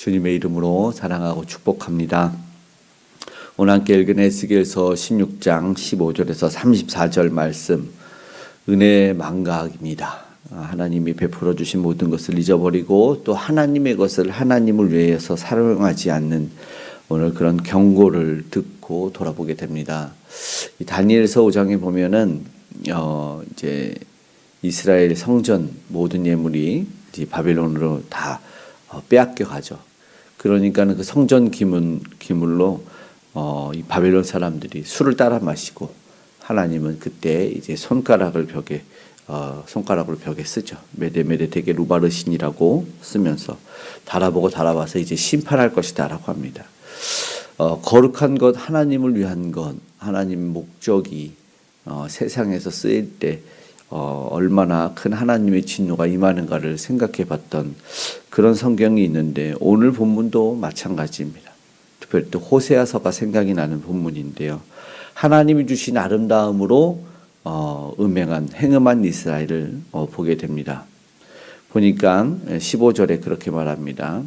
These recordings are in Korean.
주님의 이름으로 사랑하고 축복합니다. 오늘 함께 읽은 에스겔서 16장 15절에서 34절 말씀, 은혜의 망각입니다. 하나님이 베풀어 주신 모든 것을 잊어버리고 또 하나님의 것을 하나님을 위해서 사용하지 않는 오늘 그런 경고를 듣고 돌아보게 됩니다. 이 다니엘서 5장에 보면은 이제 이스라엘 성전 모든 예물이 이제 바벨론으로 다 빼앗겨 가죠. 그러니까는 그 성전 기물로 이 바벨론 사람들이 술을 따라 마시고, 하나님은 그때 이제 손가락을 벽에 쓰죠. 메데메데 되게 루바르신이라고 쓰면서 달아보고 달아봐서 이제 심판할 것이다라고 합니다. 거룩한 것, 하나님을 위한 것, 하나님 목적이 세상에서 쓰일 때 얼마나 큰 하나님의 진노가 임하는가를 생각해 봤던 그런 성경이 있는데, 오늘 본문도 마찬가지입니다. 특별히 또 호세아서가 생각이 나는 본문인데요. 하나님이 주신 아름다움으로 행음한 이스라엘을 보게 됩니다. 보니까 15절에 그렇게 말합니다.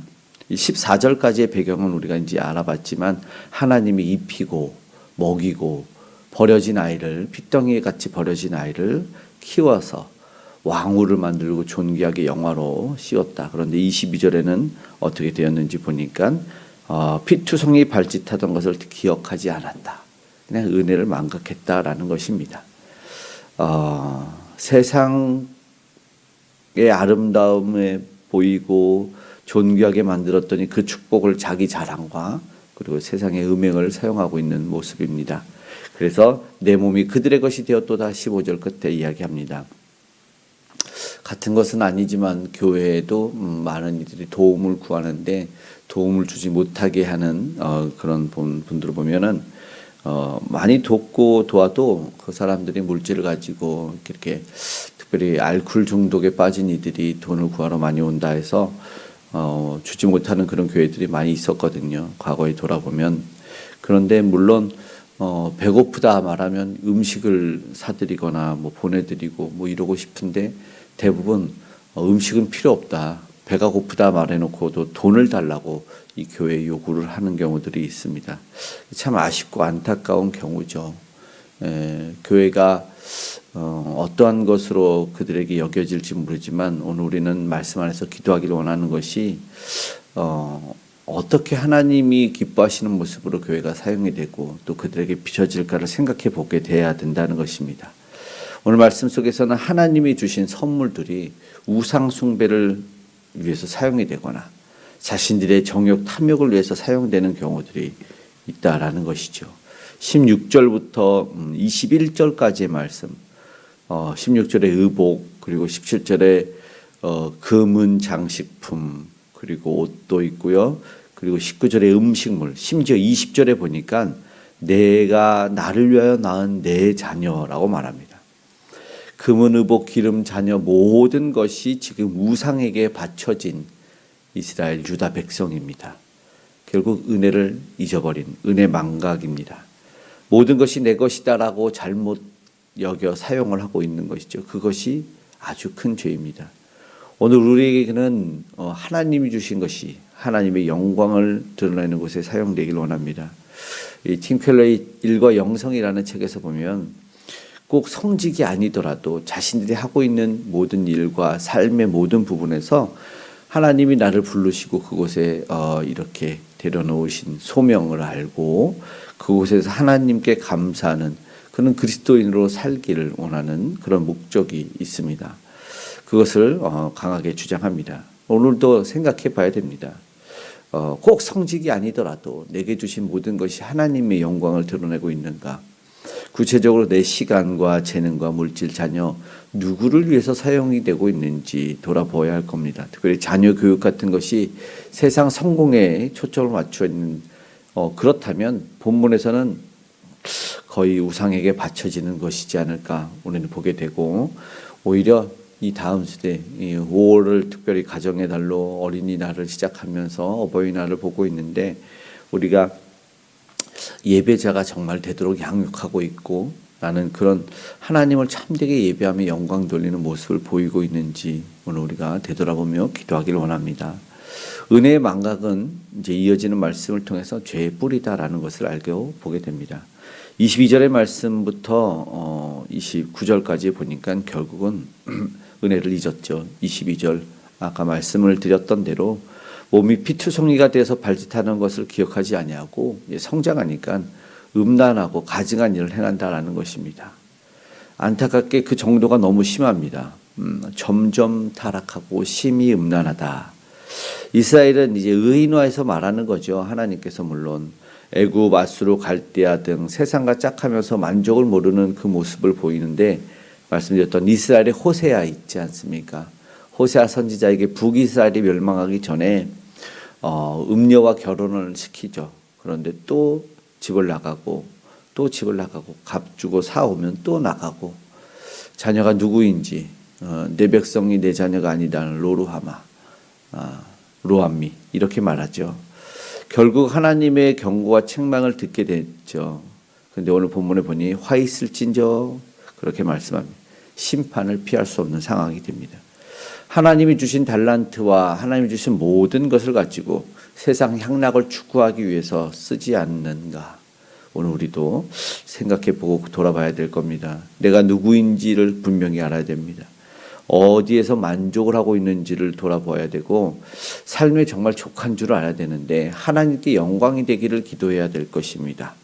14절까지의 배경은 우리가 이제 알아봤지만, 하나님이 입히고 먹이고 버려진 아이를, 핏덩이 같이 버려진 아이를 키워서 왕후를 만들고 존귀하게 영화로 씌웠다. 그런데 22절에는 어떻게 되었는지 보니까 피투성이 발짓하던 것을 기억하지 않았다. 그냥 은혜를 망각했다라는 것입니다. 세상의 아름다움에 보이고 존귀하게 만들었더니 그 축복을 자기 자랑과 그리고 세상의 음행을 사용하고 있는 모습입니다. 그래서 내 몸이 그들의 것이 되었도다 15절 끝에 이야기합니다. 같은 것은 아니지만 교회에도 많은 이들이 도움을 구하는데 도움을 주지 못하게 하는 그런 분들을 보면은 많이 돕고 도와도 그 사람들이 물질을 가지고 이렇게 특별히 알코올 중독에 빠진 이들이 돈을 구하러 많이 온다 해서 주지 못하는 그런 교회들이 많이 있었거든요. 과거에 돌아보면. 그런데 물론 배고프다 말하면 음식을 사드리거나 뭐 보내드리고 뭐 이러고 싶은데, 대부분 음식은 필요 없다, 배가 고프다 말해놓고도 돈을 달라고 이 교회에 요구를 하는 경우들이 있습니다. 참 아쉽고 안타까운 경우죠. 교회가 어떠한 것으로 그들에게 여겨질지 모르지만, 오늘 우리는 말씀 안에서 기도하기를 원하는 것이 어떻게 하나님이 기뻐하시는 모습으로 교회가 사용이 되고 또 그들에게 비춰질까를 생각해 보게 돼야 된다는 것입니다. 오늘 말씀 속에서는 하나님이 주신 선물들이 우상 숭배를 위해서 사용이 되거나 자신들의 정욕 탐욕을 위해서 사용되는 경우들이 있다라는 것이죠. 16절부터 21절까지의 말씀, 16절에 의복, 그리고 17절에 금은 장식품, 그리고 옷도 있고요. 그리고 19절에 음식물, 심지어 20절에 보니까 내가 나를 위하여 낳은 내 자녀라고 말합니다. 금은 의복, 기름, 자녀 모든 것이 지금 우상에게 바쳐진 이스라엘 유다 백성입니다. 결국 은혜를 잊어버린 은혜 망각입니다. 모든 것이 내 것이다라고 잘못 여겨 사용을 하고 있는 것이죠. 그것이 아주 큰 죄입니다. 오늘 우리에게는 하나님이 주신 것이 하나님의 영광을 드러내는 곳에 사용되길 원합니다. 이 팀 켈러의 일과 영성이라는 책에서 보면 꼭 성직이 아니더라도 자신들이 하고 있는 모든 일과 삶의 모든 부분에서 하나님이 나를 부르시고 그곳에 이렇게 데려놓으신 소명을 알고 그곳에서 하나님께 감사하는 그런 그리스도인으로 살기를 원하는 그런 목적이 있습니다. 그것을 강하게 주장합니다. 오늘도 생각해 봐야 됩니다. 꼭 성직이 아니더라도 내게 주신 모든 것이 하나님의 영광을 드러내고 있는가? 구체적으로 내 시간과 재능과 물질, 자녀 누구를 위해서 사용이 되고 있는지 돌아보아야 할 겁니다. 특별히 자녀 교육 같은 것이 세상 성공에 초점을 맞추어 있는 그렇다면 본문에서는 거의 우상에게 바쳐지는 것이지 않을까 우리는 보게 되고, 오히려 이 다음 세대 5월을 특별히 가정의 달로 어린이날을 시작하면서 어버이날을 보고 있는데, 우리가 예배자가 정말 되도록 양육하고 있고 나는 그런 하나님을 참되게 예배하며 영광 돌리는 모습을 보이고 있는지 오늘 우리가 되돌아보며 기도하기를 원합니다. 은혜의 망각은 이제 이어지는 말씀을 통해서 죄의 뿌리다라는 것을 알고 보게 됩니다. 22절의 말씀부터 29절까지 보니까 결국은 은혜를 잊었죠. 22절 아까 말씀을 드렸던 대로 몸이 피투성이가 돼서 발짓하는 것을 기억하지 아니하고 성장하니까 음란하고 가증한 일을 행한다라는 것입니다. 안타깝게 그 정도가 너무 심합니다. 점점 타락하고 심히 음란하다. 이스라엘은 이제 의인화해서 말하는 거죠. 하나님께서 물론 애굽, 아수르, 갈대아 등 세상과 짝하면서 만족을 모르는 그 모습을 보이는데 말씀드렸던 이스라엘의 호세아 있지 않습니까? 호세아 선지자에게 북이스라엘이 멸망하기 전에 음녀와 결혼을 시키죠. 그런데 또 집을 나가고 또 집을 나가고 값 주고 사오면 또 나가고 자녀가 누구인지 내 백성이 내 자녀가 아니다는 로루하마 로암미 이렇게 말하죠. 결국 하나님의 경고와 책망을 듣게 됐죠. 그런데 오늘 본문에 보니 화 있을진저 그렇게 말씀합니다. 심판을 피할 수 없는 상황이 됩니다. 하나님이 주신 달란트와 하나님이 주신 모든 것을 가지고 세상 향락을 추구하기 위해서 쓰지 않는가. 오늘 우리도 생각해보고 돌아봐야 될 겁니다. 내가 누구인지를 분명히 알아야 됩니다. 어디에서 만족을 하고 있는지를 돌아봐야 되고 삶에 정말 족한 줄 알아야 되는데 하나님께 영광이 되기를 기도해야 될 것입니다.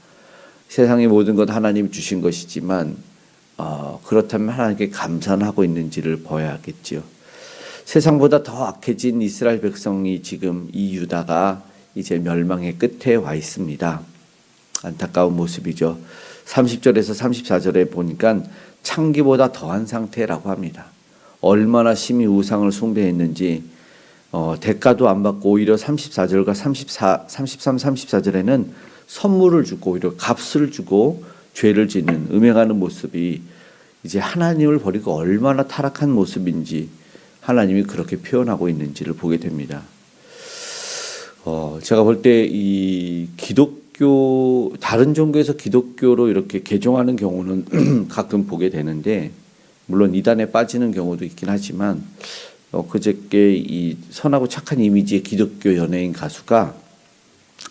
세상의 모든 것 하나님이 주신 것이지만 그렇다면 하나님께 감사하고 있는지를 봐야겠지요. 세상보다 더 악해진 이스라엘 백성이 지금 이 유다가 이제 멸망의 끝에 와 있습니다. 안타까운 모습이죠. 30절에서 34절에 보니까 창기보다 더한 상태라고 합니다. 얼마나 심히 우상을 숭배했는지 대가도 안 받고 오히려 34절과 33, 34절에는 선물을 주고 오히려 값을 주고 죄를 짓는 음행하는 모습이 이제 하나님을 버리고 얼마나 타락한 모습인지 하나님이 그렇게 표현하고 있는지를 보게 됩니다. 제가 볼 때 이 기독교 다른 종교에서 기독교로 이렇게 개종하는 경우는 가끔 보게 되는데 물론 이단에 빠지는 경우도 있긴 하지만 그저께 이 선하고 착한 이미지의 기독교 연예인 가수가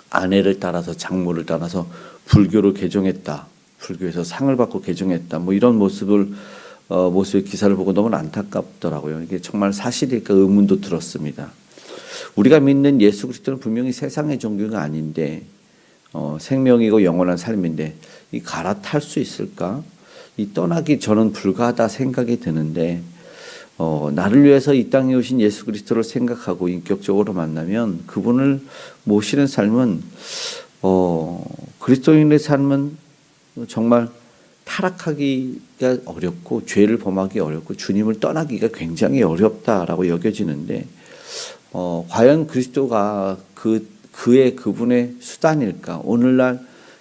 아내를 따라서 장모를 따라서 불교로 개종했다. 불교에서 상을 받고 개종했다. 뭐 이런 모습의 기사를 보고 너무 안타깝더라고요. 이게 정말 사실일까 의문도 들었습니다. 우리가 믿는 예수 그리스도는 분명히 세상의 종교가 아닌데 생명이고 영원한 삶인데 이 갈아탈 수 있을까? 이 떠나기 저는 불가하다 생각이 드는데 나를 위해서 이 땅에 오신 예수 그리스도를 생각하고 인격적으로 만나면 그분을 모시는 삶은 그리스도인의 삶은 정말 타락하기가 어렵고 죄를 범하기 어렵고 주님을 떠나기가 굉장히 어렵다라고 여겨지는데 과연 그리스도가 그분의 수단일까? 오늘날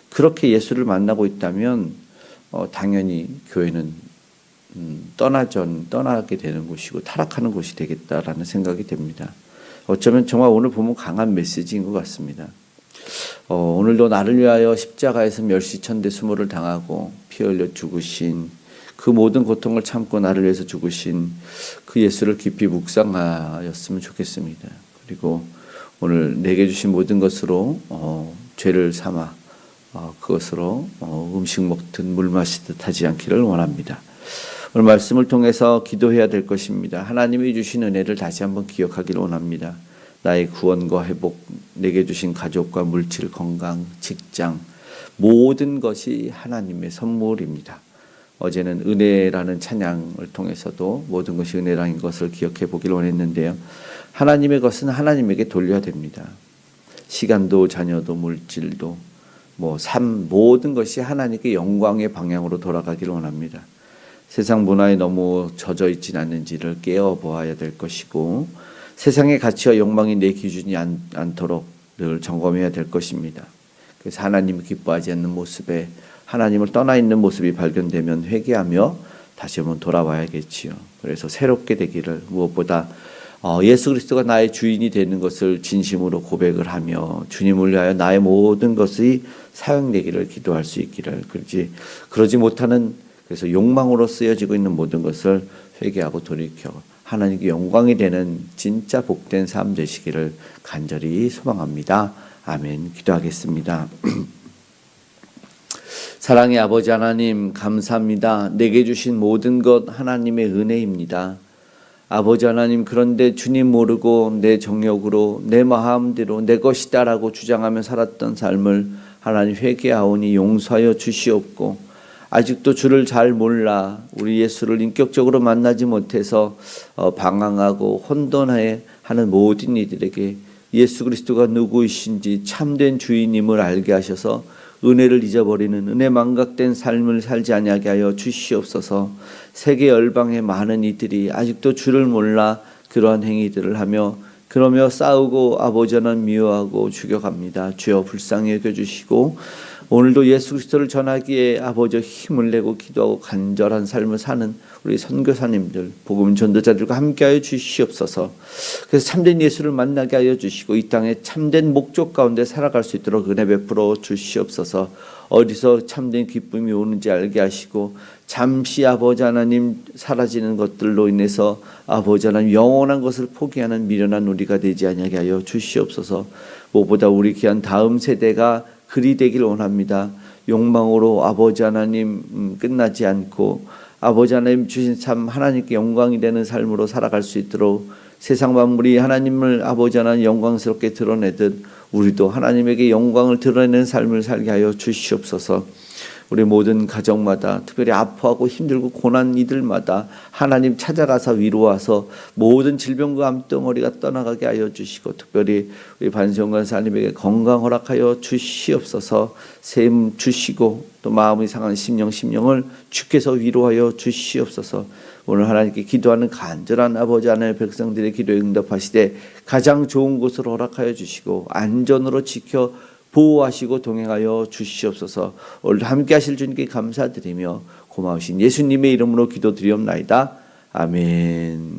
그렇게 예수를 만나고 있다면 당연히 교회는 떠나게 되는 곳이고 타락하는 곳이 되겠다라는 생각이 됩니다. 어쩌면 정말 오늘 보면 강한 메시지인 것 같습니다. 오늘도 나를 위하여 십자가에서 멸시천대 수모를 당하고 피 흘려 죽으신 그 모든 고통을 참고 나를 위해서 죽으신 그 예수를 깊이 묵상하였으면 좋겠습니다. 그리고 오늘 내게 주신 모든 것으로 죄를 삼아 그것으로 음식 먹듯 물 마시듯 하지 않기를 원합니다. 오늘 말씀을 통해서 기도해야 될 것입니다. 하나님이 주신 은혜를 다시 한번 기억하기를 원합니다. 나의 구원과 회복, 내게 주신 가족과 물질, 건강, 직장 모든 것이 하나님의 선물입니다. 어제는 은혜라는 찬양을 통해서도 모든 것이 은혜라는 것을 기억해 보기를 원했는데요. 하나님의 것은 하나님에게 돌려야 됩니다. 시간도 자녀도 물질도 삶 모든 것이 하나님께 영광의 방향으로 돌아가기를 원합니다. 세상 문화에 너무 젖어 있진 않는지를 깨어보아야 될 것이고 세상의 가치와 욕망이 내 기준이 않도록 늘 점검해야 될 것입니다. 그래서 하나님을 기뻐하지 않는 모습에 하나님을 떠나 있는 모습이 발견되면 회개하며 다시 한번 돌아와야겠지요. 그래서 새롭게 되기를 무엇보다 예수 그리스도가 나의 주인이 되는 것을 진심으로 고백을 하며 주님을 위하여 나의 모든 것이 사용되기를 기도할 수 있기를 그러지 못하는 그래서 욕망으로 쓰여지고 있는 모든 것을 회개하고 돌이켜 하나님께 영광이 되는 진짜 복된 삶 되시기를 간절히 소망합니다. 아멘. 기도하겠습니다. 사랑의 아버지 하나님 감사합니다. 내게 주신 모든 것 하나님의 은혜입니다. 아버지 하나님, 그런데 주님 모르고 내 정욕으로 내 마음대로 내 것이다라고 주장하며 살았던 삶을 하나님 회개하오니 용서하여 주시옵고, 아직도 주를 잘 몰라 우리 예수를 인격적으로 만나지 못해서 방황하고 혼돈해 하는 모든 이들에게 예수 그리스도가 누구이신지 참된 주인임을 알게 하셔서 은혜를 잊어버리는 은혜 망각된 삶을 살지 아니하게 하여 주시옵소서. 세계 열방의 많은 이들이 아직도 주를 몰라 그러한 행위들을 하며 그러며 싸우고 아버지는 미워하고 죽여갑니다. 주여 불쌍히 여겨주시고 오늘도 예수 그리스도를 전하기에 아버지 힘을 내고 기도하고 간절한 삶을 사는 우리 선교사님들, 복음 전도자들과 함께하여 주시옵소서. 그래서 참된 예수를 만나게 하여 주시고 이 땅에 참된 목적 가운데 살아갈 수 있도록 은혜 베풀어 주시옵소서. 어디서 참된 기쁨이 오는지 알게 하시고 잠시 아버지 하나님 사라지는 것들로 인해서 아버지 하나님 영원한 것을 포기하는 미련한 우리가 되지 아니하게 하여 주시옵소서. 무엇보다 우리 귀한 다음 세대가 그리 되길 원합니다. 욕망으로 아버지 하나님 끝나지 않고 아버지 하나님 주신 참 하나님께 영광이 되는 삶으로 살아갈 수 있도록 세상 만물이 하나님을 아버지 하나님 영광스럽게 드러내듯 우리도 하나님에게 영광을 드러내는 삶을 살게 하여 주시옵소서. 우리 모든 가정마다 특별히 아파하고 힘들고 고난 이들마다 하나님 찾아가서 위로와서 모든 질병과 암덩어리가 떠나가게 하여 주시고, 특별히 우리 반성관 사님에게 건강 허락하여 주시옵소서. 셈 주시고 또 마음이 상한 심령을 주께서 위로하여 주시옵소서. 오늘 하나님께 기도하는 간절한 아버지 하나님의 백성들의 기도에 응답하시되 가장 좋은 곳으로 허락하여 주시고 안전으로 지켜 보호하시고 동행하여 주시옵소서. 오늘 함께 하실 주님께 감사드리며 고마우신 예수님의 이름으로 기도드리옵나이다. 아멘.